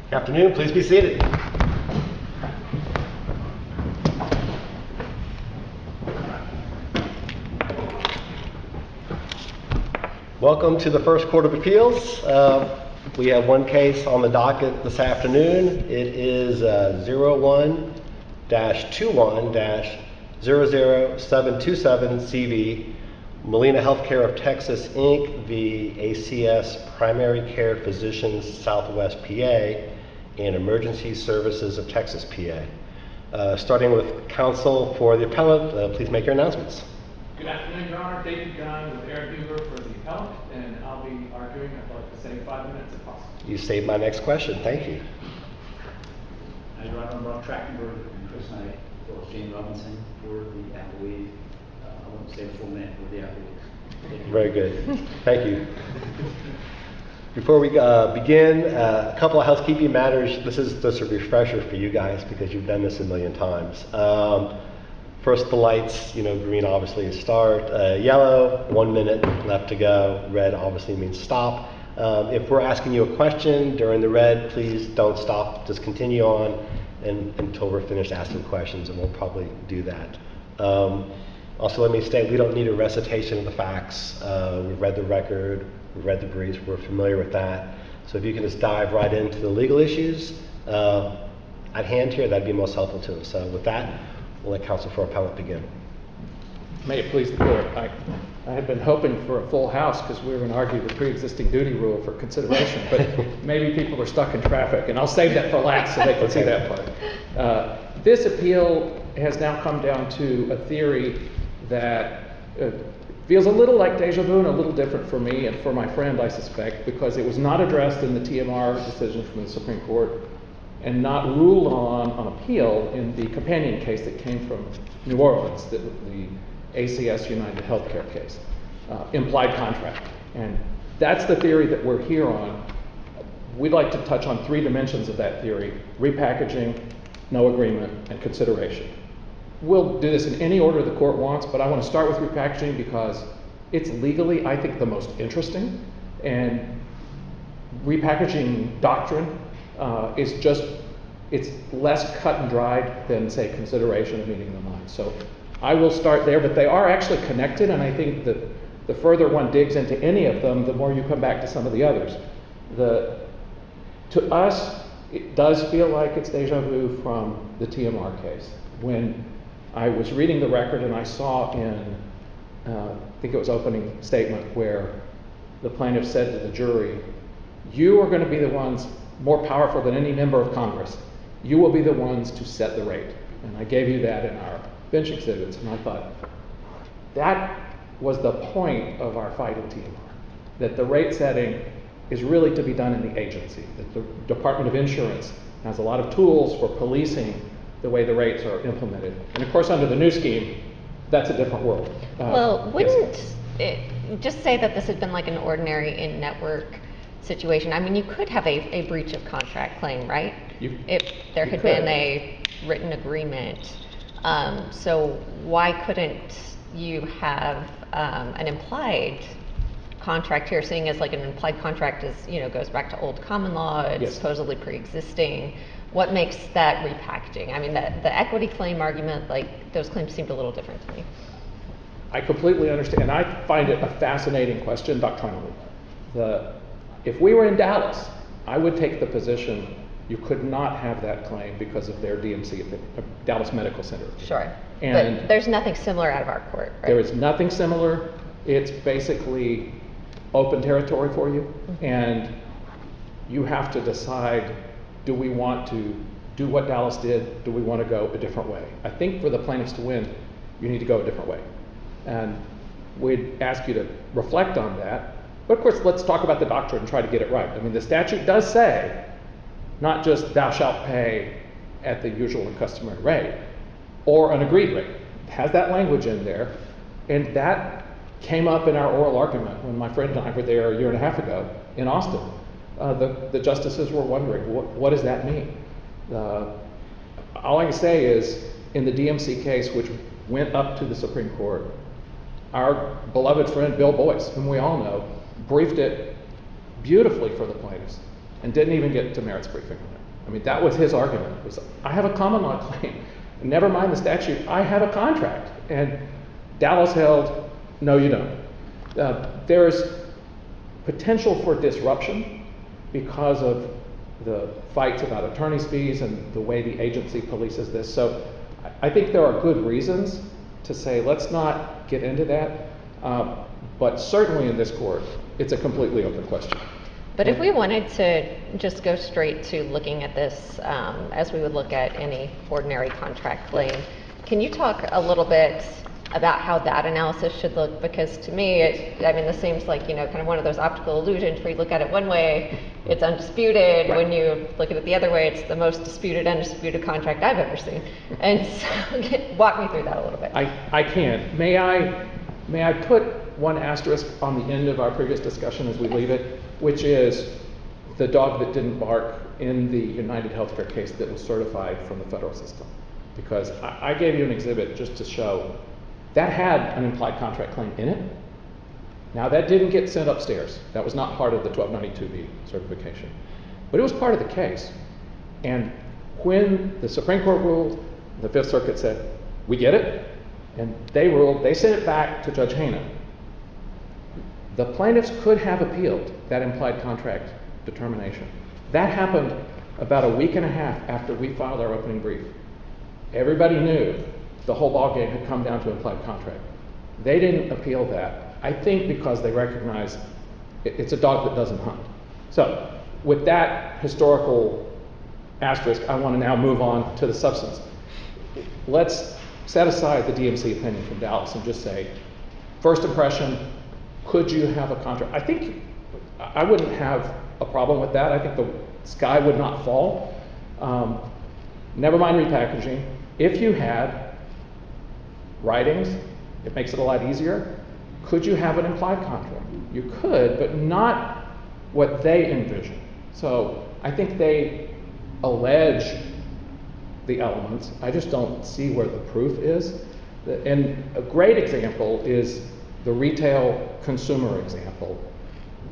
Good afternoon, please be seated. Welcome to the First Court of Appeals. We have one case on the docket this afternoon. It is 01-21-00-727 Molina Healthcare of Texas, Inc. v. ACS Primary Care Physicians Southwest PA and Emergency Services of Texas PA. Starting with counsel for the appellant, please make your announcements. Good afternoon, Your Honor. David Gunn with Eric Hoover for the appellant, and I'll be arguing. I'd like to save 5 minutes if possible. You saved my next question. Thank you. Your Honor, I'm Rob Trachtenberg and Chris Knight for Jane Robinson for the appellee. I won't say the full name for the appellee. Very good. Thank you. Before we begin, a couple of housekeeping matters. This is just a refresher for you guys because you've done this a million times. First, the lights, green obviously is start, yellow, 1 minute left to go, red obviously means stop. If we're asking you a question during the red, please don't stop, just continue on until we're finished asking questions, and we'll probably do that. Also, let me state, we don't need a recitation of the facts. We've read the record, we've read the briefs, we're familiar with that. So if you can just dive right into the legal issues at hand here, that'd be most helpful to us. So with that, we'll let counsel for appellant begin. May it please the court. I had been hoping for a full house because we were going to argue the pre-existing duty rule for consideration, but maybe people are stuck in traffic, and I'll save that for last so they can see that part. This appeal has now come down to a theory that feels a little like deja vu and a little different for me and for my friend, I suspect, because it was not addressed in the TMR decision from the Supreme Court and not ruled on appeal in the companion case that came from New Orleans, the ACS United Healthcare case, implied contract. And that's the theory that we're here on. We'd like to touch on 3 dimensions of that theory: repackaging, no agreement, and consideration. We'll do this in any order the court wants, but I want to start with repackaging because it's legally, I think, the most interesting. And repackaging doctrine it's less cut and dried than, say, consideration of meeting the mind. So I will start there, but they are actually connected, and I think that the further one digs into any of them, the more you come back to some of the others. To us, it does feel like it's deja vu from the TMR case. When I was reading the record and I saw in, I think it was opening statement, where the plaintiff said to the jury, "You are going to be the ones more powerful than any member of Congress. You will be the ones to set the rate." And I gave you that in our bench exhibits, and I thought, that was the point of our fight in TMR, that the rate setting is really to be done in the agency, that the Department of Insurance has a lot of tools for policing the way the rates are implemented. And of course, under the new scheme, that's a different world. Well, wouldn't it just say that this had been like an ordinary in-network situation? I mean, you could have a breach of contract claim, right? If there had been a written agreement. So why couldn't you have an implied contract here, seeing as like an implied contract is, goes back to old common law, it's Yes. supposedly pre-existing. What makes that repackaging? I mean, the equity claim argument, like those claims seemed a little different to me. I completely understand, and I find it a fascinating question doctrinally. If we were in Dallas, I would take the position you could not have that claim because of their DMC, the Dallas Medical Center. Sure. And but there's nothing similar out of our court, right? There is nothing similar. It's basically open territory for you, and you have to decide, do we want to do what Dallas did? Do we want to go a different way? I think for the plaintiffs to win, you need to go a different way. And we'd ask you to reflect on that. But of course, let's talk about the doctrine and try to get it right. I mean, the statute does say, not just thou shalt pay at the usual and customary rate, or an agreed rate. It has that language in there. And that came up in our oral argument when my friend and I were there a year and a half ago in Austin. The justices were wondering, what does that mean? All I can say is, in the DMC case, which went up to the Supreme Court, our beloved friend Bill Boyce, whom we all know, briefed it beautifully for the plaintiffs. and didn't even get to merits briefing on it. I mean, that was his argument, was I have a common law claim, never mind the statute, I have a contract. And Dallas held, no, you don't. There's potential for disruption because of the fights about attorney's fees and the way the agency polices this. So I think there are good reasons to say, let's not get into that. But certainly in this court, it's a completely open question. But if we wanted to just go straight to looking at this as we would look at any ordinary contract claim, can you talk a little bit about how that analysis should look? Because to me, this seems like, kind of one of those optical illusions where you look at it one way, it's undisputed. Right. When you look at it the other way, it's the most disputed, undisputed contract I've ever seen. And so walk me through that a little bit. I can. May I put one asterisk on the end of our previous discussion as we leave it, which is the dog that didn't bark in the United Healthcare case that was certified from the federal system. Because I gave you an exhibit just to show that had an implied contract claim in it. Now that didn't get sent upstairs. That was not part of the 1292B certification. But it was part of the case. And when the Supreme Court ruled, the Fifth Circuit said, we get it. And they ruled, they sent it back to Judge Hanna. The plaintiffs could have appealed that implied contract determination. That happened about a week and a half after we filed our opening brief. Everybody knew the whole ballgame had come down to implied contract. They didn't appeal that, I think because they recognize it's a dog that doesn't hunt. So with that historical asterisk, I want to now move on to the substance. Let's set aside the DMC opinion from Dallas and just say, first impression, could you have a contract? I think I wouldn't have a problem with that. I think the sky would not fall. Never mind repackaging. If you had writings, it makes it a lot easier. Could you have an implied contract? You could, but not what they envision. So I think they allege the elements. I just don't see where the proof is. And a great example is the retail consumer example.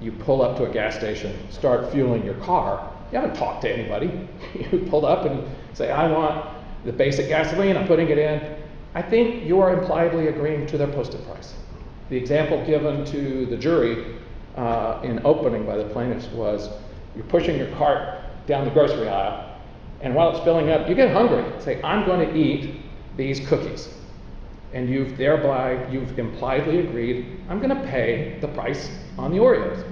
You pull up to a gas station, start fueling your car. You haven't talked to anybody. You pull up and say, I want the basic gasoline, I'm putting it in. I think you are impliedly agreeing to their posted price. The example given to the jury in opening by the plaintiffs was, you're pushing your cart down the grocery aisle, and while it's filling up, you get hungry. Say, I'm going to eat these cookies. And you've impliedly agreed, I'm going to pay the price on the Oreos.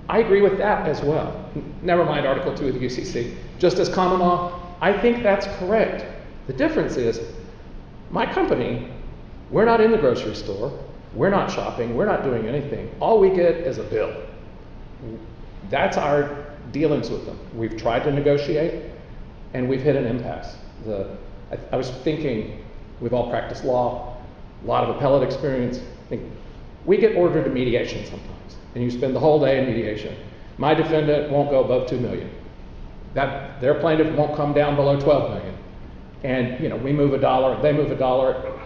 I agree with that as well. Never mind Article 2 of the UCC. Just as common law, I think that's correct. The difference is, my company, we're not in the grocery store, we're not shopping, we're not doing anything. All we get is a bill. That's our dealings with them. We've tried to negotiate, and we've hit an impasse. I was thinking, we've all practiced law, a lot of appellate experience. I think we get ordered to mediation sometimes, and you spend the whole day in mediation. My defendant won't go above $2 million. Their plaintiff won't come down below $12 million. And we move $1, they move $1.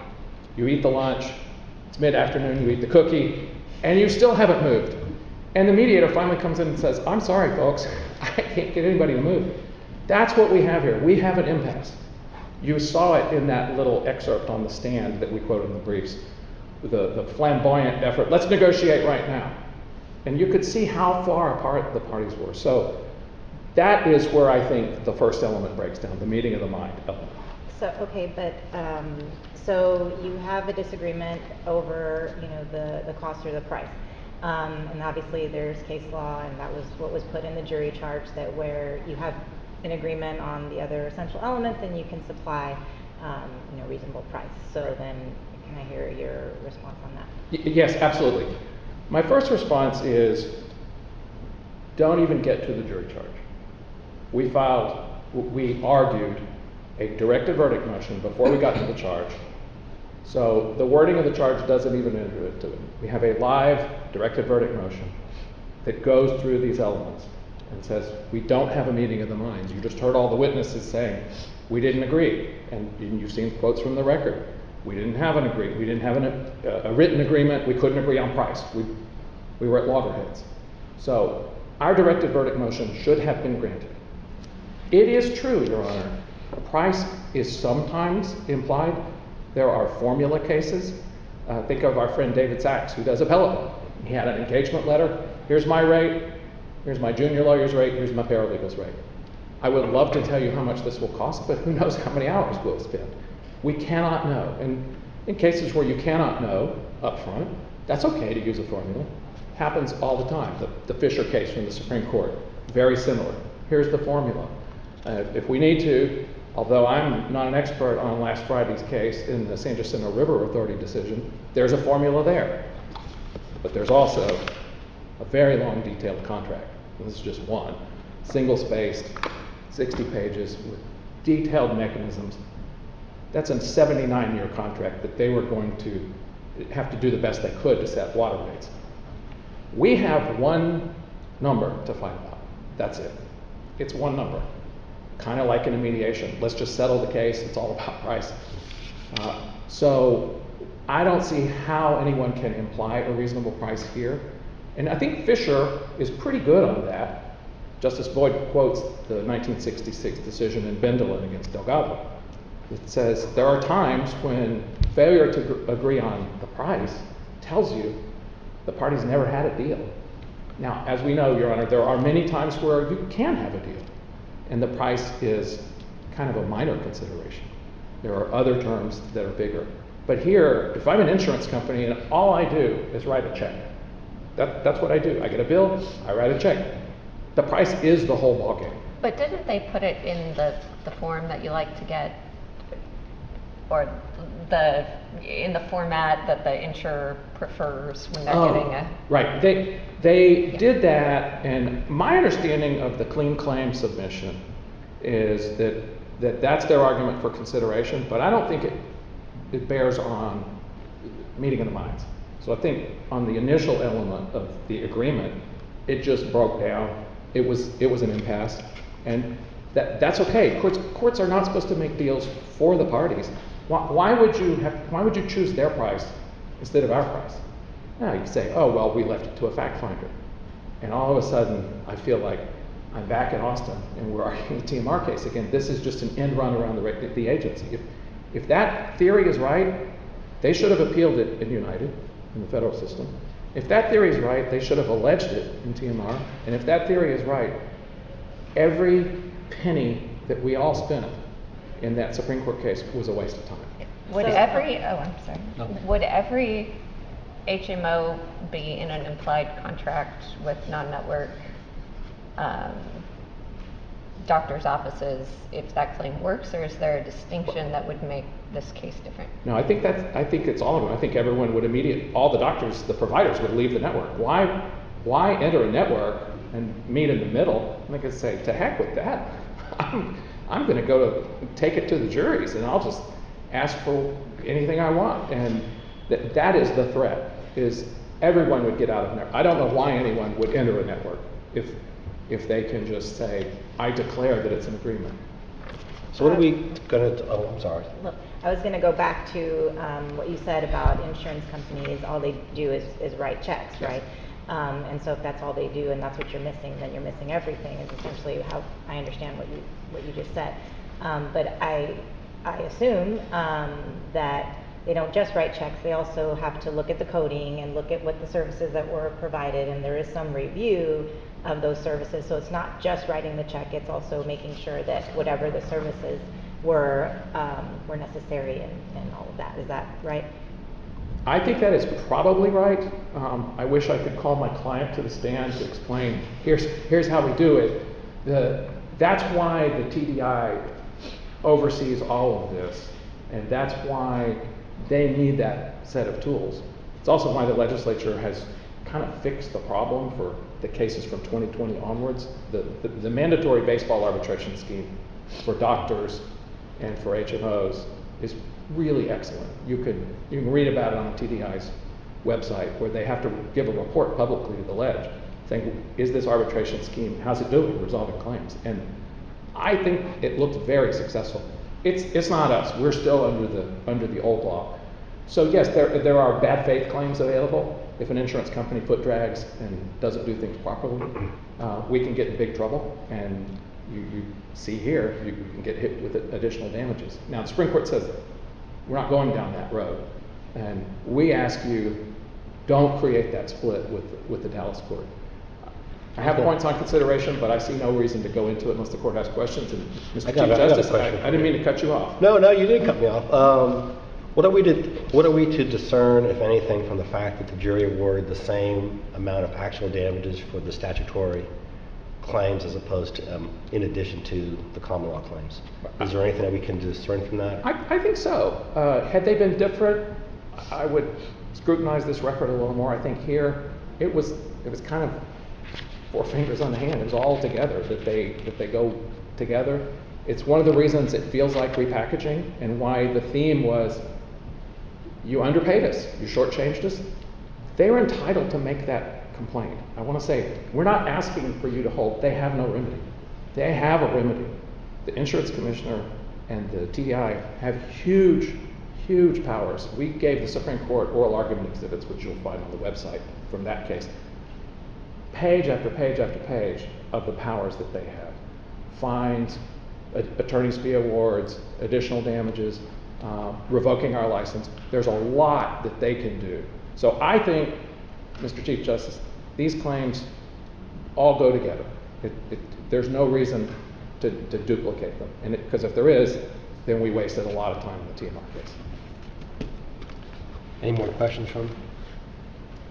You eat the lunch. It's mid-afternoon. You eat the cookie, and you still haven't moved. And the mediator finally comes in and says, "I'm sorry, folks, I can't get anybody to move." That's what we have here. We have an impasse. You saw it in that little excerpt on the stand that we quoted in the briefs, the flamboyant effort. Let's negotiate right now. And you could see how far apart the parties were. So that is where I think the first element breaks down, the meeting of the mind element. So, okay, but so you have a disagreement over, the cost or the price. And obviously there's case law, and that was what was put in the jury charge, that where you have an agreement on the other essential elements, then you can supply, reasonable price. So then, can I hear your response on that? Yes, absolutely. My first response is, don't even get to the jury charge. We argued a directed verdict motion before we got to the charge. So the wording of the charge doesn't even enter into it. We have a live directed verdict motion that goes through these elements and says, we don't have a meeting of the minds. You just heard all the witnesses saying, we didn't agree. And you've seen quotes from the record. We didn't have an agreement. We didn't have a written agreement. We couldn't agree on price. We were at loggerheads. So our directed verdict motion should have been granted. It is true, Your Honor, price is sometimes implied. There are formula cases. Think of our friend David Sachs, who does appellate law. He had an engagement letter. Here's my rate. Here's my junior lawyer's rate. Here's my paralegal's rate. I would love to tell you how much this will cost, but who knows how many hours we'll spend. We cannot know. And in cases where you cannot know up front, that's okay to use a formula. Happens all the time. The Fisher case from the Supreme Court, very similar. Here's the formula. If we need to, although I'm not an expert on last Friday's case in the San Jacinto River Authority decision, there's a formula there. But there's also a very long detailed contract. This is just one, single-spaced, 60 pages with detailed mechanisms. That's a 79-year contract that they were going to have to do the best they could to set water rates. We have one number to fight about. That's it. It's one number. Kind of like in a mediation. Let's just settle the case. It's all about price. So I don't see how anyone can imply a reasonable price here. And I think Fisher is pretty good on that. Justice Boyd quotes the 1966 decision in Bendelin against Delgado. It says there are times when failure to agree on the price tells you the parties never had a deal. Now, as we know, Your Honor, there are many times where you can have a deal, and the price is kind of a minor consideration. There are other terms that are bigger. But here, if I'm an insurance company and all I do is write a check, that's what I do. I get a bill, I write a check. The price is the whole ballgame. But didn't they put it in the form that you like to get, or in the format that the insurer prefers when they're getting a... Right. They did that, and my understanding of the clean claim submission is that's their argument for consideration, but I don't think it bears on meeting of the minds. So I think on the initial element of the agreement, it just broke down. It was an impasse, and that's okay. Courts are not supposed to make deals for the parties. Why would you choose their price instead of our price? Now you say, oh well, we left it to a fact finder, and all of a sudden I feel like I'm back in Austin and we're arguing the TMR case again. This is just an end run around the agency. If that theory is right, they should have appealed it in United, in the federal system. If that theory is right, they should have alleged it in TMR. And if that theory is right, every penny that we all spent in that Supreme Court case was a waste of time. Would would every HMO be in an implied contract with non-network doctors' offices if that claim works, or is there a distinction that would make this case different? No, I think it's all of them. I think everyone would all the doctors, the providers would leave the network. Why enter a network and meet in the middle? And they could say, to heck with that. I'm going to go to take it to the juries, and I'll just ask for anything I want. And that is the threat, is everyone would get out of network. I don't know why anyone would enter a network if they can just say, I declare that it's an agreement. So what are we going to, I'm sorry. Look, I was going to go back to what you said about insurance companies. All they do is write checks, Yes. right? And so if that's all they do and that's what you're missing, then you're missing everything, is essentially how I understand what you just said. But I assume that they don't just write checks, they also have to look at the coding and look at what the services that were provided, and there is some review of those services. So it's not just writing the check, it's also making sure that whatever the services were necessary and all of that. Is that right? I think that is probably right. I wish I could call my client to the stand to explain, here's how we do it. That's why the TDI oversees all of this, and that's why they need that set of tools. It's also why the legislature has kind of fixed the problem for the cases from 2020 onwards. The mandatory baseball arbitration scheme for doctors and for HMOs is really excellent. You can read about it on the TDI's website, where they have to give a report publicly to the ledge saying, is this arbitration scheme, how's it doing resolving claims? And I think it looks very successful. It's not us. We're still under the old law. So yes, there are bad faith claims available if an insurance company foot drags and doesn't do things properly. we can get in big trouble, and you see here, you can get hit with additional damages. Now, the Supreme Court says we're not going down that road, and we ask you, don't create that split with the Dallas court. I have points on consideration, but I see no reason to go into it unless the court has questions. And Mr. Chief Justice, I didn't mean to cut you off. No, you didn't cut me off. What are we to discern, if anything, from the fact that the jury awarded the same amount of actual damages for the statutory claims as opposed to, in addition to the common law claims? Is there anything that we can discern from that? I think so. Had they been different, I would scrutinize this record a little more. I think here it was kind of four fingers on the hand. It was all together that they go together. It's one of the reasons it feels like repackaging, and why the theme was, you underpaid us, you shortchanged us. They were entitled to make that complaint. I want to say, we're not asking for you to hold. They have no remedy. They have a remedy. The insurance commissioner and the TDI have huge powers. We gave the Supreme Court oral argument exhibits, which you'll find on the website from that case. Page after page after page of the powers that they have. Fines, attorney's fee awards, additional damages, revoking our license. There's a lot that they can do. So I think, Mr. Chief Justice, these claims all go together. There's no reason to duplicate them. And because if there is, then we wasted a lot of time in the TMR case. Any more questions from?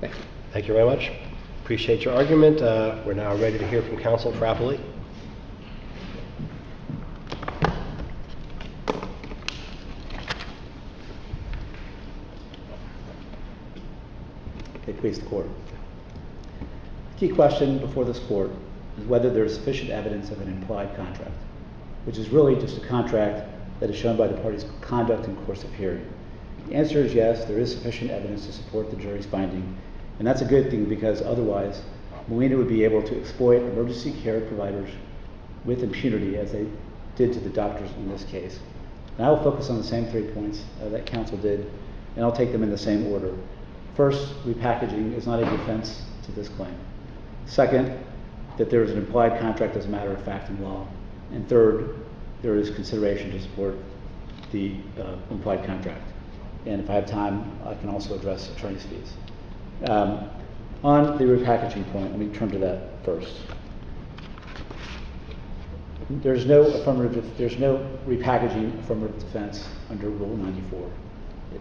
Thank you. Thank you very much. Appreciate your argument. We're now ready to hear from counsel for appellee. They please the court. The key question before this court is whether there is sufficient evidence of an implied contract, which is really just a contract that is shown by the parties' conduct in course of hearing. The answer is yes, there is sufficient evidence to support the jury's finding, and that's a good thing, because otherwise Molina would be able to exploit emergency care providers with impunity, as they did to the doctors in this case. And I will focus on the same 3 points that counsel did, and I'll take them in the same order. First, repackaging is not a defense to this claim. Second, that there is an implied contract as a matter of fact and law. And third, there is consideration to support the implied contract. And if I have time, I can also address attorney's fees. On the repackaging point, let me turn to that first. There's no repackaging affirmative defense under Rule 94.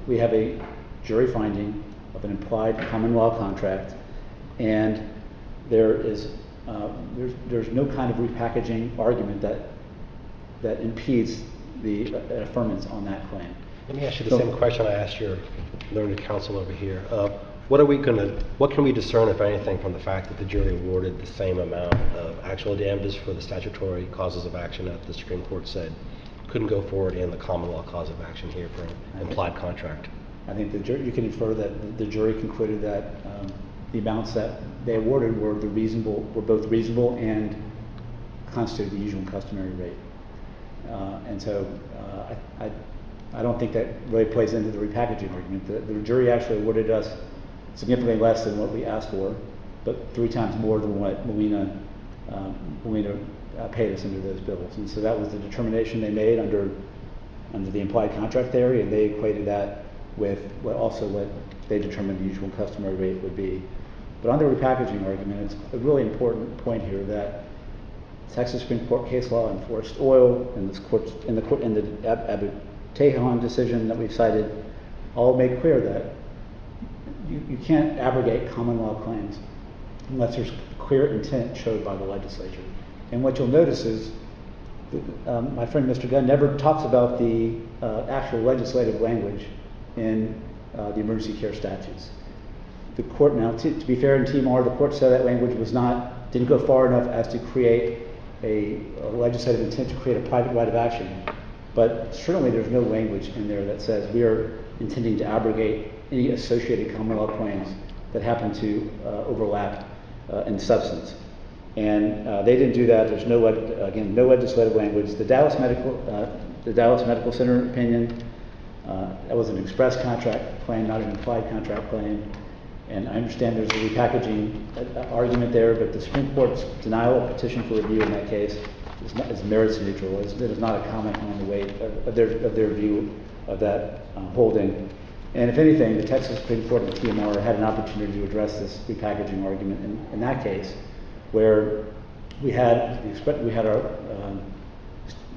We have a jury finding of an implied common law contract, and there's no kind of repackaging argument that impedes the affirmance on that claim. Let me ask you the same question I asked your learned counsel over here. What can we discern, if anything, from the fact that the jury awarded the same amount of actual damages for the statutory causes of action that the Supreme Court said couldn't go forward in the common law cause of action here for an implied contract? I think you can infer that the jury concluded that the amounts that they awarded were both reasonable and constituted the usual and customary rate. And so I don't think that really plays into the repackaging argument. The jury actually awarded us significantly less than what we asked for, but 3 times more than what Molina paid us under those bills. And so that was the determination they made under the implied contract theory, and they equated that with what they determined the usual and customary rate would be. But on the repackaging argument, it's a really important point here that Texas Supreme Court case law and Forest Oil and the Abu Tejan decision that we've cited all make clear that you can't abrogate common law claims unless there's clear intent showed by the legislature. And what you'll notice is my friend Mr. Gunn never talks about the actual legislative language in the emergency care statutes. The court now, to be fair in TMR, the court said that language didn't go far enough as to create a legislative intent to create a private right of action. But certainly there's no language in there that says we are intending to abrogate any associated common law claims that happen to overlap in substance. And they didn't do that. There's no legislative language. The Dallas Medical Center opinion, that was an express contract claim, not an implied contract claim. And I understand there's a repackaging argument there, but the Supreme Court's denial of petition for review in that case is merits neutral. It is not a comment on the weight of their view of that holding. And if anything, the Texas Supreme Court and the TMR had an opportunity to address this repackaging argument in that case, where we had our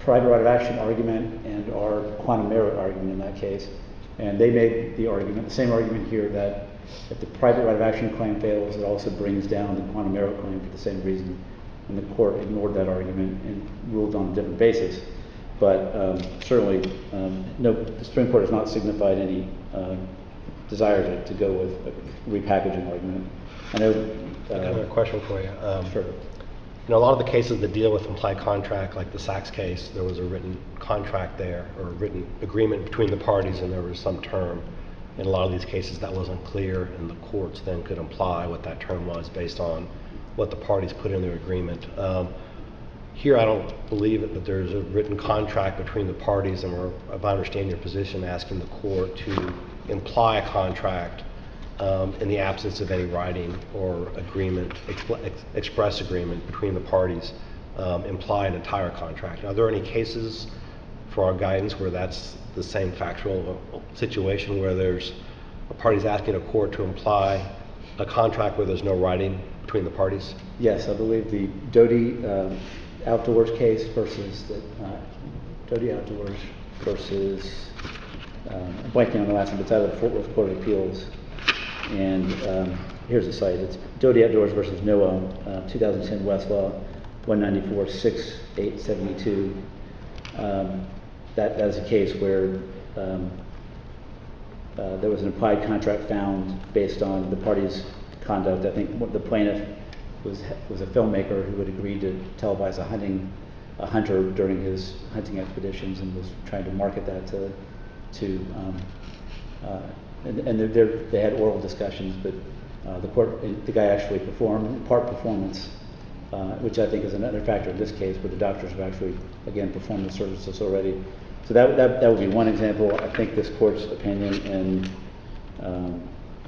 private right of action argument and our quantum merit argument in that case. And they made the argument, the same argument here, that if the private right of action claim fails, it also brings down the quantum merit claim for the same reason. And the court ignored that argument and ruled on a different basis. But certainly, no, the Supreme Court has not signified any desire to go with a repackaging argument. I know. I have a question for you. Sure. You know, a lot of the cases that deal with implied contract, like the Sachs case, there was a written contract there, or a written agreement between the parties, and there was some term. In a lot of these cases, that wasn't clear, and the courts then could imply what that term was based on what the parties put in their agreement. Here, I don't believe it, but there's a written contract between the parties, and we're, if I understand your position, asking the court to imply a contract in the absence of any writing or agreement, express agreement between the parties, imply an entire contract. Are there any cases for our guidance where that's the same factual situation, where there's a party's asking a court to imply a contract where there's no writing between the parties? Yes, I believe the Doty Outdoors case versus the Doty Outdoors versus I'm blanking on the last one, but it's out of the Fort Worth Court of Appeals. And here's the site. It's Doty Outdoors versus NOAA, 2010 Westlaw 194-6872. That is a case where there was an implied contract found based on the parties' conduct. I think the plaintiff was a filmmaker who had agreed to televise a hunter during his hunting expeditions, and was trying to market that and they had oral discussions, but the guy actually performed part performance, which I think is another factor in this case, where the doctors have actually, again, performed the services already. So that would be one example. I think this court's opinion, and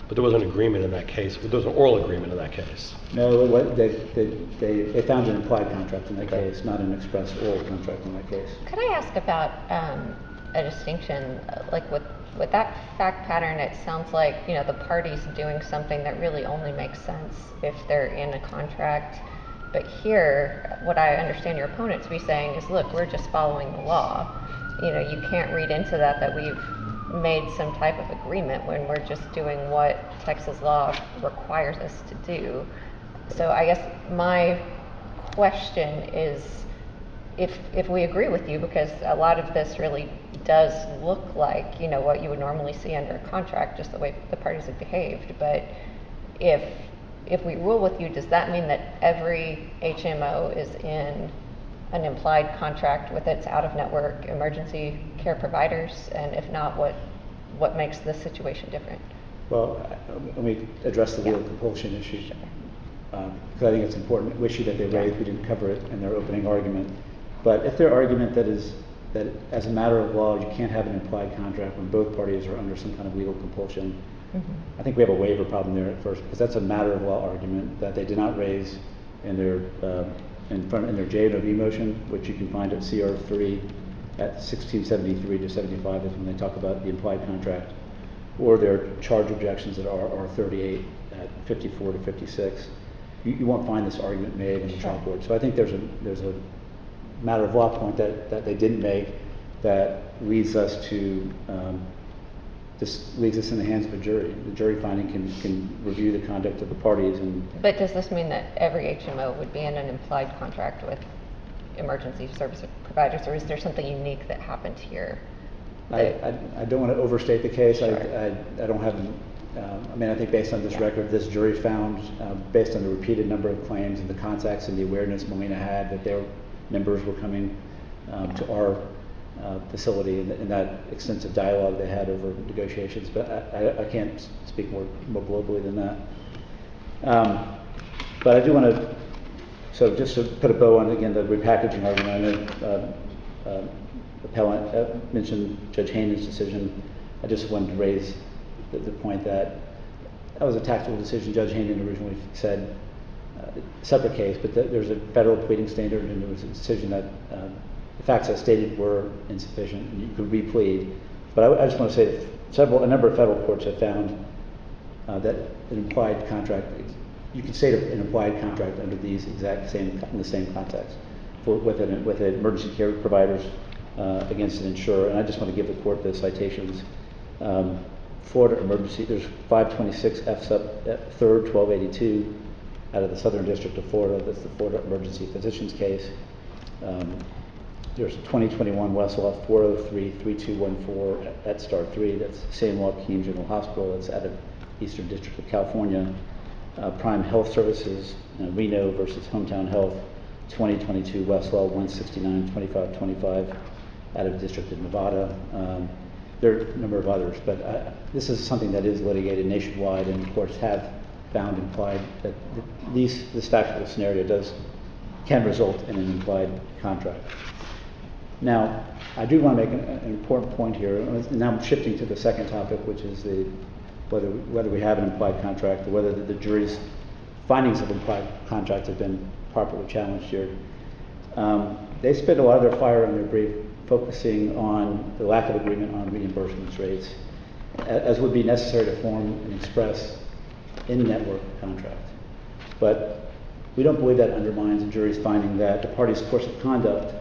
but there was an agreement in that case. There was an oral agreement in that case. no, they found an implied contract in that case, not an express oral contract in that case. Could I ask about a distinction, like with that fact pattern? It sounds like, you know, the parties doing something that really only makes sense if they're in a contract. But here, what I understand your opponent to be saying is, look, we're just following the law. You know, you can't read into that we've made some type of agreement when we're just doing what Texas law requires us to do. So I guess my question is, if we agree with you, because a lot of this really does look like, you know, what you would normally see under a contract, just the way the parties have behaved. But if we rule with you, does that mean that every HMO is in an implied contract with its out-of-network emergency care providers? And if not, what makes this situation different? Well, let me address the legal compulsion issue, because I think it's an important issue that they raised. We didn't cover it in their opening argument. But if their argument that as a matter of law, you can't have an implied contract when both parties are under some kind of legal compulsion, I think we have a waiver problem there at first, because that's a matter of law argument that they did not raise in their J&OB motion, which you can find at CR3 at 1673 to 75 is when they talk about the implied contract, or their charge objections at R38 at 54 to 56. You won't find this argument made in the trial court. So I think there's a matter of law point that they didn't make that leads us to leaves us in the hands of a jury. The jury finding can review the conduct of the parties. But does this mean that every HMO would be in an implied contract with emergency service providers, or is there something unique that happened here? I don't want to overstate the case. Sure. I don't have. I mean, I think based on this record, this jury found, based on the repeated number of claims and the contacts and the awareness Molina had, that their members were coming to our facility, and that extensive dialogue they had over negotiations. But I can't speak more globally than that. But I do want to, so just to put a bow on, again, the repackaging argument. I know appellant mentioned Judge Haynen's decision. I just wanted to raise the point that that was a tactical decision. Judge Hayden originally said, separate case, but there's a federal pleading standard, and there was a decision that the facts as stated were insufficient, and you could replead. But I just want to say that a number of federal courts have found that an implied contract, you can state an implied contract under these exact same, in the same context, with emergency care providers against an insurer. And I just want to give the court the citations. Florida emergency, there's 526 F sub 3rd 1282 out of the Southern District of Florida. That's the Florida Emergency Physicians case. There's 2021 Westlaw 403-3214 at Star 3. That's San Joaquin General Hospital. That's out of Eastern District of California. Prime Health Services, Reno versus Hometown Health, 2022 Westlaw 169-2525 out of District of Nevada. There are a number of others, but this is something that is litigated nationwide, and courts have found implied that this factual scenario can result in an implied contract. Now, I do want to make an important point here. Now I'm shifting to the second topic, which is whether we have an implied contract, or whether the jury's findings of implied contract have been properly challenged here. They spent a lot of their fire on their brief focusing on the lack of agreement on reimbursement rates, as would be necessary to form an express in-network contract. But we don't believe that undermines the jury's finding that the party's course of conduct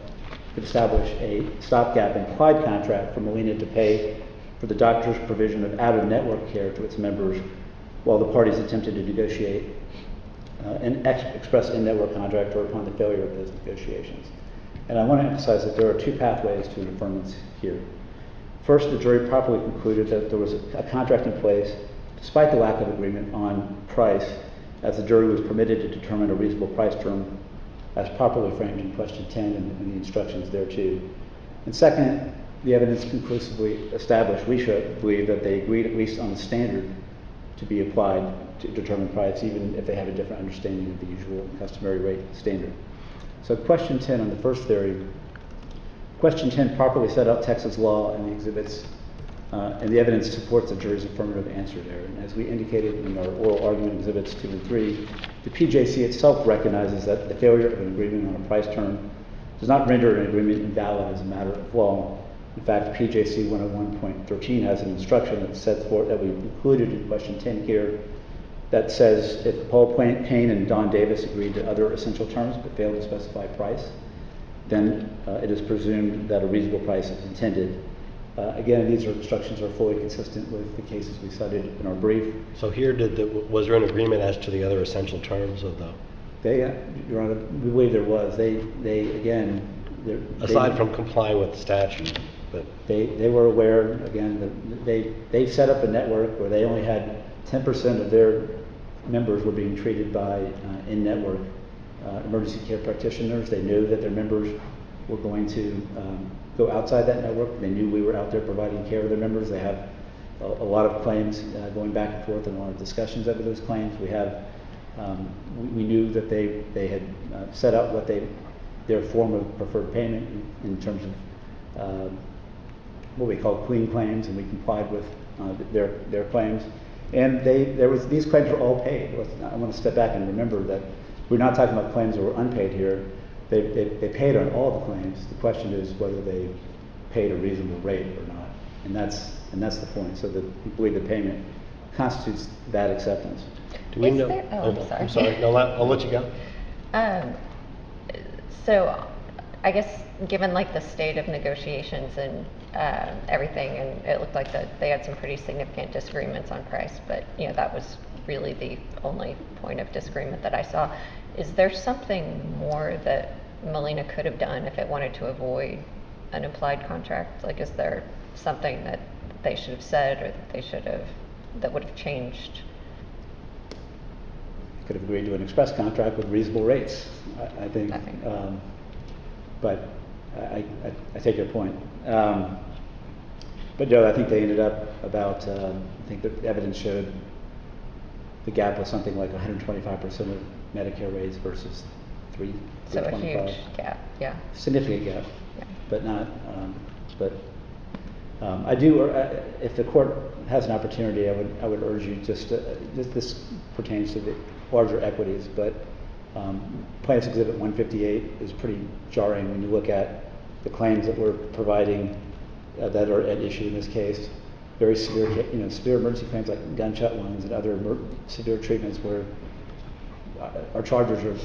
could establish a stopgap implied contract for Molina to pay for the doctor's provision of out-of-network care to its members, while the parties attempted to negotiate an express in-network contract, or upon the failure of those negotiations. And I want to emphasize that there are two pathways to an affirmance here. First, the jury properly concluded that there was a contract in place despite the lack of agreement on price, as the jury was permitted to determine a reasonable price term as properly framed in question 10 and the instructions thereto. And second, the evidence conclusively established, we should believe, that they agreed at least on the standard to be applied to determine price, even if they have a different understanding of the usual and customary rate standard. So question 10 on the first theory. Question 10 properly set out Texas law and the exhibits, and the evidence supports the jury's affirmative answer there. And as we indicated in our oral argument exhibits 2 and 3, the PJC itself recognizes that the failure of an agreement on a price term does not render an agreement invalid as a matter of law. In fact, PJC 101.13 has an instruction that sets forth, that we included in question 10 here, that says if Paul Payne and Don Davis agreed to other essential terms but failed to specify price, then it is presumed that a reasonable price is intended. Again, these instructions are fully consistent with the cases we cited in our brief. So here, was there an agreement as to the other essential terms of the? Your Honor, we believe there was. Aside from complying with the statute, but they were aware. Again, they set up a network where they only had 10% of their members were being treated by in-network emergency care practitioners. They knew that their members were going to go outside that network. They knew we were out there providing care to their members. They have a lot of claims going back and forth, and a lot of discussions over those claims. We knew that they had set up their form of preferred payment in terms of what we call clean claims, and we complied with their claims. And these claims were all paid. I want to step back and remember that we're not talking about claims that were unpaid here. They paid on all the claims. The question is whether they paid a reasonable rate or not, and that's the point. So that we believe the payment constitutes that acceptance. Do we know? I'm sorry. I'm sorry. No, I'll let you go. So, I guess given like the state of negotiations and everything, and it looked like that they had some pretty significant disagreements on price, but that was really the only point of disagreement that I saw. Is there something more that Molina could have done if it wanted to avoid an implied contract? Like, is there something that they should have said, or that would have changed? Could have agreed to an express contract with reasonable rates, I think. But I take your point. But no, I think they ended up about, I think the evidence showed the gap was something like 125% of Medicare rates versus 325. So a huge gap, yeah. Significant gap, Yeah. but not, but I do, if the court has an opportunity, I would urge you this pertains to the larger equities, but Plaintiff's Exhibit 158 is pretty jarring when you look at the claims that we're providing that are at issue in this case. Very severe, severe emergency claims like gunshot wounds and other severe treatments where our charges are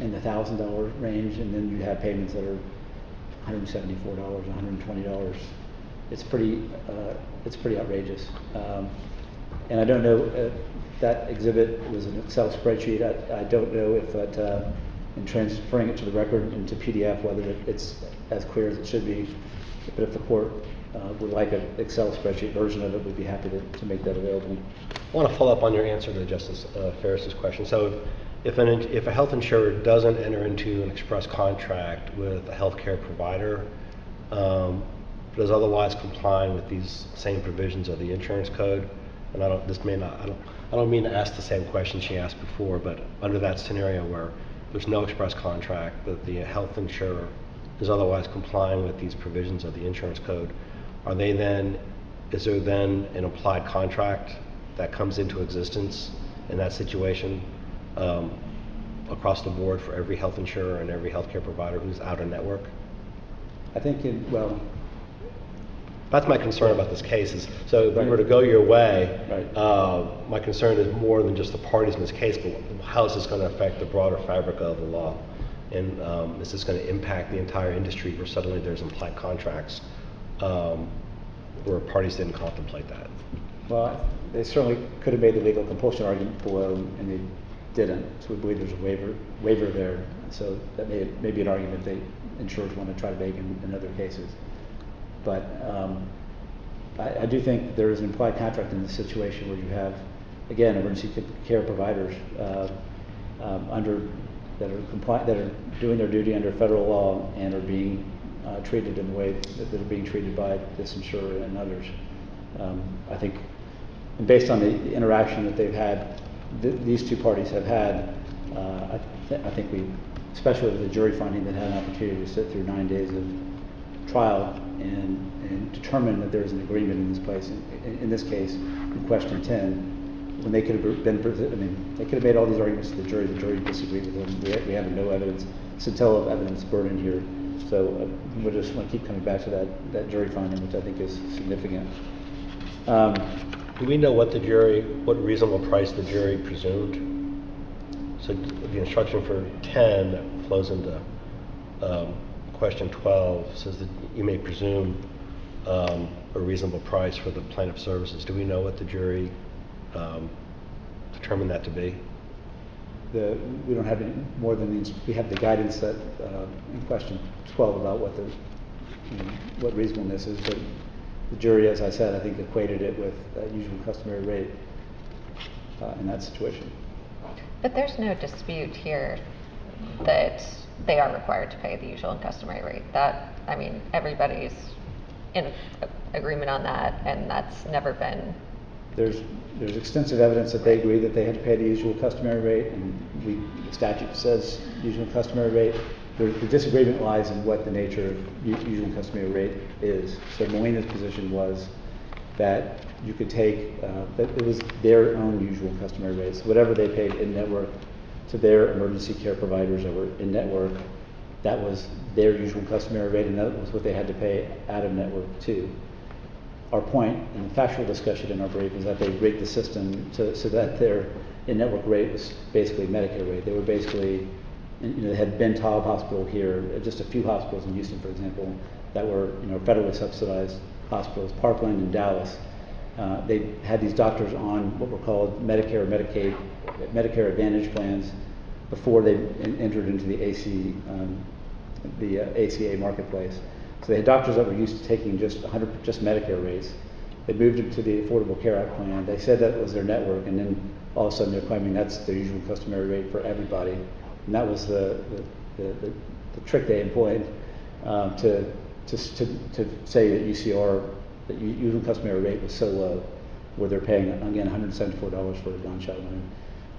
in the $1,000 range, and then you have payments that are $174, $120. It's pretty outrageous. And I don't know, that exhibit was an Excel spreadsheet. I don't know if that, in transferring it to the record into PDF, whether it's as clear as it should be. But if the court would like an Excel spreadsheet version of it, we'd be happy to make that available. I want to follow up on your answer to Justice Ferris's question. So if a health insurer doesn't enter into an express contract with a healthcare provider, but is otherwise complying with these same provisions of the insurance code, and I don't mean to ask the same question she asked before, but under that scenario where there's no express contract, but the health insurer is otherwise complying with these provisions of the insurance code, is there then an applied contract that comes into existence in that situation across the board for every health insurer and every healthcare provider who's out of network? I think that's my concern about this case is, so if we were to go your way, right. My concern is more than just the parties in this case, but how is this going to affect the broader fabric of the law? And is this going to impact the entire industry where suddenly there's implied contracts where parties didn't contemplate that? Well, they certainly could have made the legal compulsion argument below, and they didn't. So we believe there's a waiver there. So that may be an argument that insurers want to try to make in other cases. But I do think there is an implied contract in this situation where you have, again, emergency care providers that are doing their duty under federal law and are being treated in the way that they're being treated by this insurer and others. I think, and based on the interaction that they've had, these two parties have had, I think especially with the jury finding that had an opportunity to sit through 9 days of trial and determine that there's an agreement in this place. In this case, in question 10, when they could have they could have made all these arguments to the jury disagreed with them. We have no evidence, scintilla of evidence burden here. So we just want to keep coming back to that jury finding, which I think is significant. Do we know what reasonable price the jury presumed? So the instruction for 10 that flows into question 12 says that you may presume a reasonable price for the plaintiff's services. Do we know what the jury determined that to be? We don't have any more than we have the guidance that in question 12 about what reasonableness is, but the jury, as I said, I think equated it with usual customary rate in that situation. But there's no dispute here that they are required to pay the usual and customary rate. Everybody's in agreement on that, and that's never been. There's extensive evidence that they agree that they had to pay the usual customary rate, and the statute says usual and customary rate. The disagreement lies in what the nature of usual and customary rate is. So Molina's position was that you could take, that it was their own usual and customary rates. Whatever they paid in network to their emergency care providers that were in network, that was their usual and customary rate, and that was what they had to pay out of network too. Our point in the factual discussion in our brief is that they rigged the system so that their in-network rate was basically Medicare rate. They were basically, they had Ben Taub Hospital here, just a few hospitals in Houston, for example, that were federally subsidized hospitals, Parkland and Dallas. They had these doctors on what were called Medicare or Medicaid, Medicare Advantage plans before they entered into the ACA marketplace. So they had doctors that were used to taking just Medicare rates. They moved them to the Affordable Care Act plan. They said that was their network, and then all of a sudden they're claiming that's their usual customary rate for everybody. And that was the trick they employed to say that UCR, that usual customary rate was so low, where they're paying, again, $174 for a gunshot wound.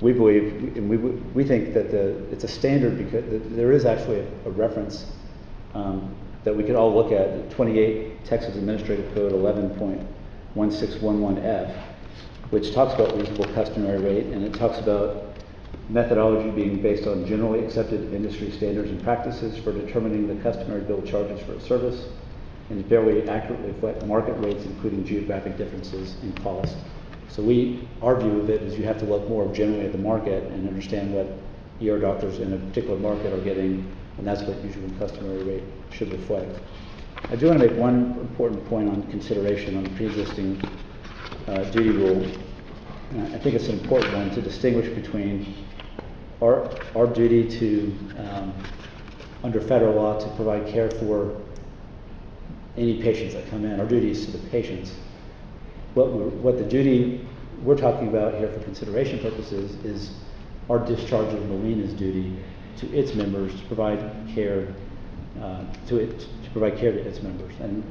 We believe, and we think that it's a standard because there is actually a reference that we could all look at, 28 Texas Administrative Code 11.1611F, which talks about reasonable customary rate, and it talks about methodology being based on generally accepted industry standards and practices for determining the customary bill charges for a service, and to fairly accurately reflect market rates, including geographic differences in cost. So our view of it is you have to look more generally at the market and understand what ER doctors in a particular market are getting, and that's what usual and customary rate should reflect. I do want to make one important point on consideration on the pre-existing duty rule. I think it's an important one to distinguish between our duty to, under federal law, to provide care for any patients that come in. Our duty is to the patients. What the duty we're talking about here for consideration purposes is our discharge of Molina's duty to its members to provide care to its members. And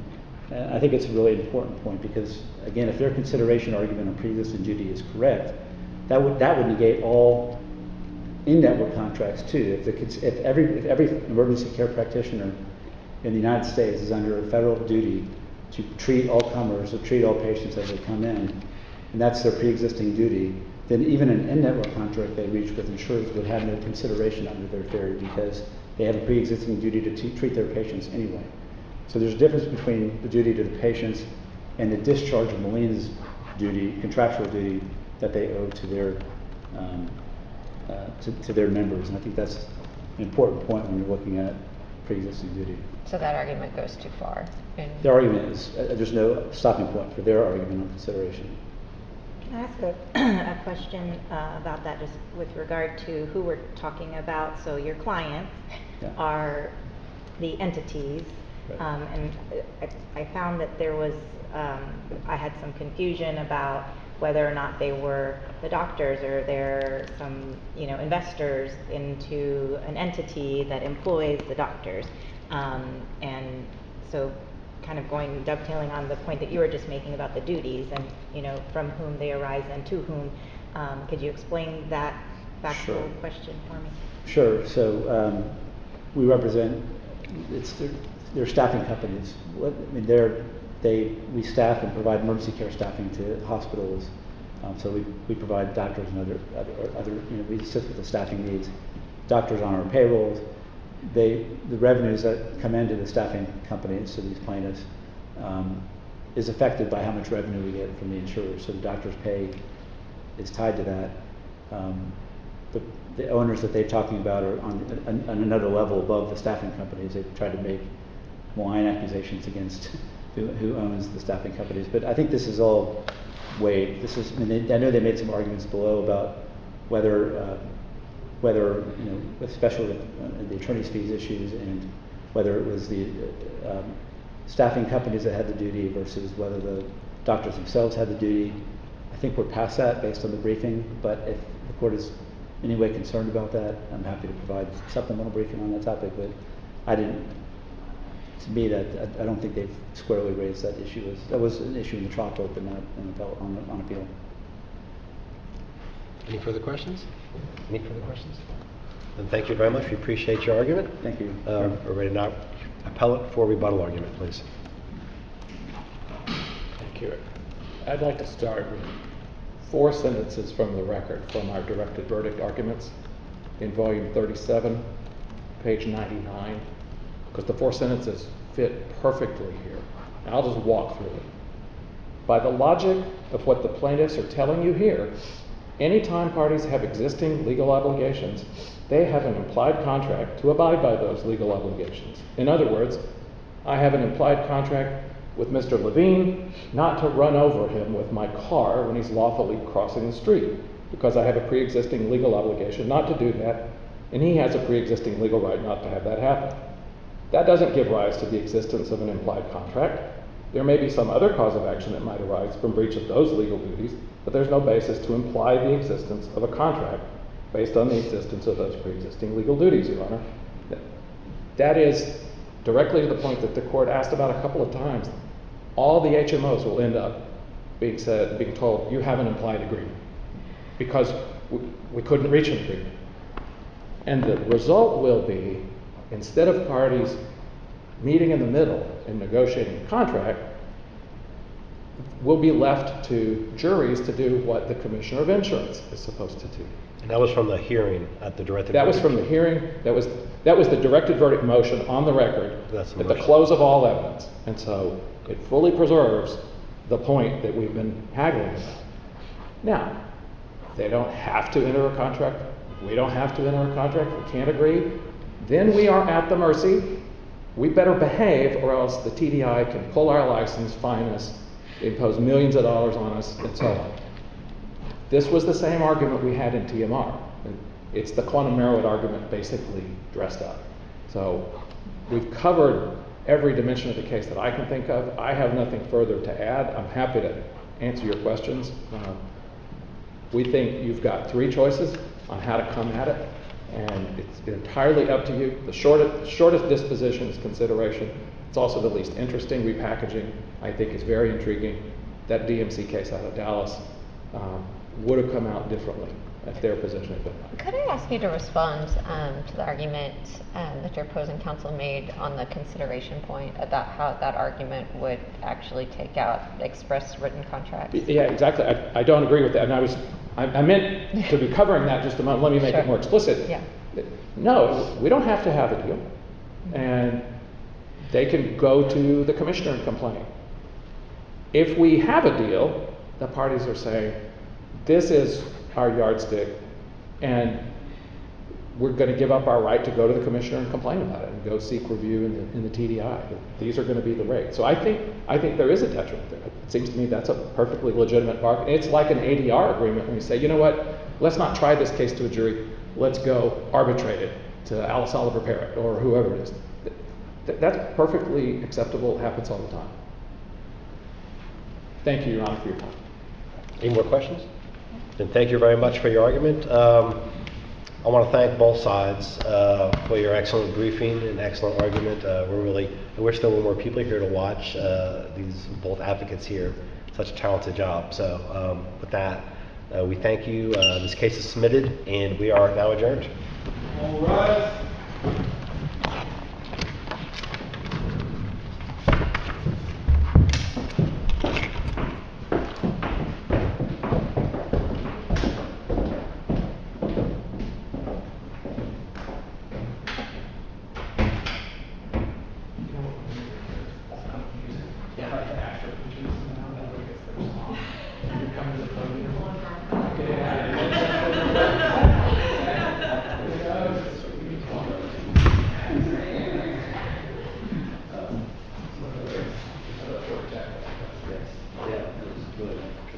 I think it's a really important point because, again, if their consideration argument on pre-existing duty is correct, that would negate all in-network contracts too. If every emergency care practitioner in the United States is under a federal duty to treat all comers, to treat all patients as they come in, and that's their pre-existing duty, then even an in-network contract they reach with insurers would have no consideration under their theory because they have a pre-existing duty to treat their patients anyway. So there's a difference between the duty to the patients and the discharge of Molina's duty, contractual duty, that they owe to their members. And I think that's an important point when you're looking at pre-existing duty. So that argument goes too far. Their argument is, there's no stopping point for their argument on consideration. Can I ask a question about that, just with regard to who we're talking about? So your clients are the entities, right. And I found that there was, I had some confusion about whether or not they were the doctors or they're some, investors into an entity that employs the doctors. And so kind of dovetailing on the point that you were just making about the duties and, from whom they arise and to whom, could you explain that factual question for me? Sure. So we represent, they're staffing companies. We staff and provide emergency care staffing to hospitals. So we provide doctors and other we assist with the staffing needs. Doctors on our payrolls. The revenues that come into the staffing companies, so these plaintiffs, is affected by how much revenue we get from the insurers. So the doctor's pay is tied to that. The owners that they're talking about are on another level above the staffing companies. They've tried to make malign accusations against who owns the staffing companies. But I think this is all weighed. I know they made some arguments below about whether especially the attorney's fees issues, and whether it was the staffing companies that had the duty versus whether the doctors themselves had the duty. I think we're past that based on the briefing, but if the court is in any way concerned about that, I'm happy to provide supplemental briefing on that topic, but I don't think they've squarely raised that issue. That was an issue in the trial court, but not on appeal. Any further questions? Then thank you very much. We appreciate your argument. Thank you. We're ready now. Appellate for rebuttal argument, please. Thank you. I'd like to start with 4 sentences from the record from our directed verdict arguments in volume 37, page 99, because the 4 sentences fit perfectly here. And I'll just walk through it. By the logic of what the plaintiffs are telling you here, anytime parties have existing legal obligations, they have an implied contract to abide by those legal obligations. In other words, I have an implied contract with Mr. Levine not to run over him with my car when he's lawfully crossing the street, because I have a pre-existing legal obligation not to do that, and he has a pre-existing legal right not to have that happen. That doesn't give rise to the existence of an implied contract. There may be some other cause of action that might arise from breach of those legal duties, but there's no basis to imply the existence of a contract based on the existence of those pre-existing legal duties, Your Honor. That is directly to the point that the court asked about a couple of times. All the HMOs will end up being told, you have an implied agreement, because we couldn't reach an agreement. And the result will be, instead of parties meeting in the middle and negotiating a contract will be left to juries to do what the Commissioner of Insurance is supposed to do. And that was from the hearing at the directed That was verdict. from the hearing, that was the directed verdict motion on the record That's the at the motion. close of all evidence. And so it fully preserves the point that we've been haggling about. Now, they don't have to enter a contract. We don't have to enter a contract. We can't agree. Then we are at the mercy. We better behave or else the TDI can pull our license, fine us, impose millions of dollars on us, and so on. This was the same argument we had in TMR. It's the quantum Merowith argument basically dressed up. So we've covered every dimension of the case that I can think of. I have nothing further to add. I'm happy to answer your questions. We think you've got three choices on how to come at it, and it's entirely up to you. The shortest disposition is consideration. It's also the least interesting. Repackaging, I think, is very intriguing. That DMC case out of Dallas would have come out differently if their position had been right. Could I ask you to respond to the argument that your opposing counsel made on the consideration point about how that argument would actually take out express written contracts? Yeah, exactly. I don't agree with that. And I meant to be covering that just a moment. Let me make Sure. it more explicit. Yeah. No, we don't have to have a deal. And they can go to the commissioner and complain. If we have a deal, the parties are saying, this is our yardstick, and we're going to give up our right to go to the commissioner and complain about it and go seek review in the TDI. These are going to be the rates. So I think there is a detriment there. It seems to me that's a perfectly legitimate bargain. It's like an ADR agreement when you say, you know what, let's not try this case to a jury. Let's go arbitrate it to Alice Oliver Parrott or whoever it is. That's perfectly acceptable. It happens all the time. Thank you, Your Honor, for your time. Any more questions? Then thank you very much for your argument. I want to thank both sides for your excellent briefing and excellent argument. I wish there were more people here to watch these both advocates here. Such a talented job. So with that, we thank you. This case is submitted, and we are now adjourned. All rise.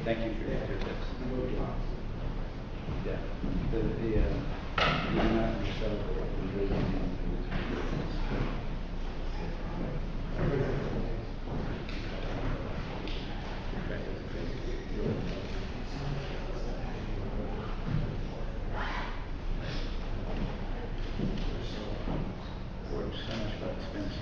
Thank you for your tips. Yeah. So much about expense.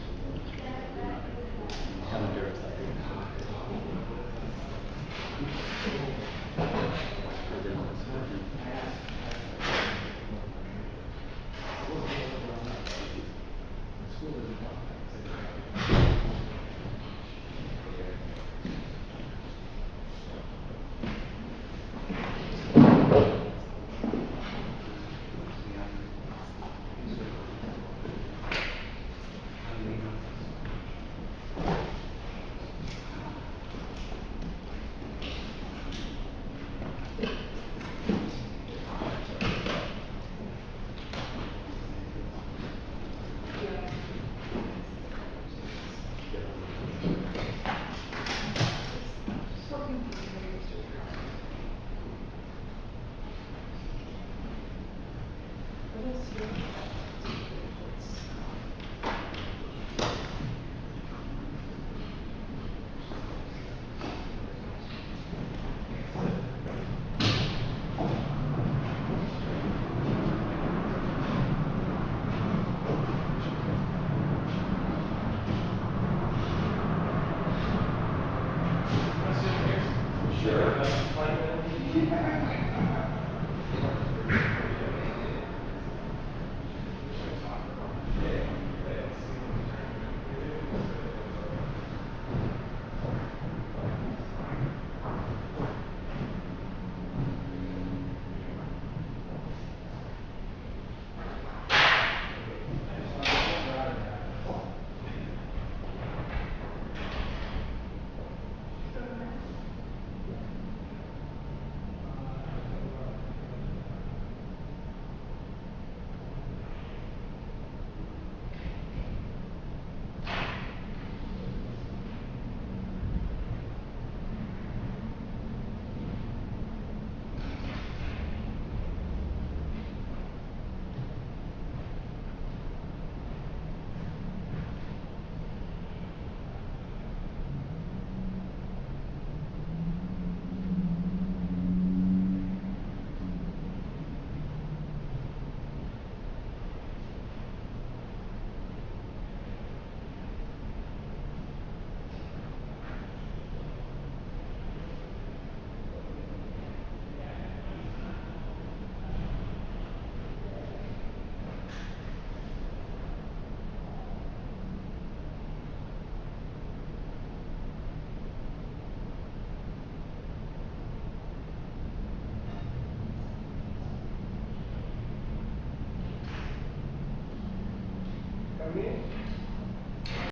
Come in.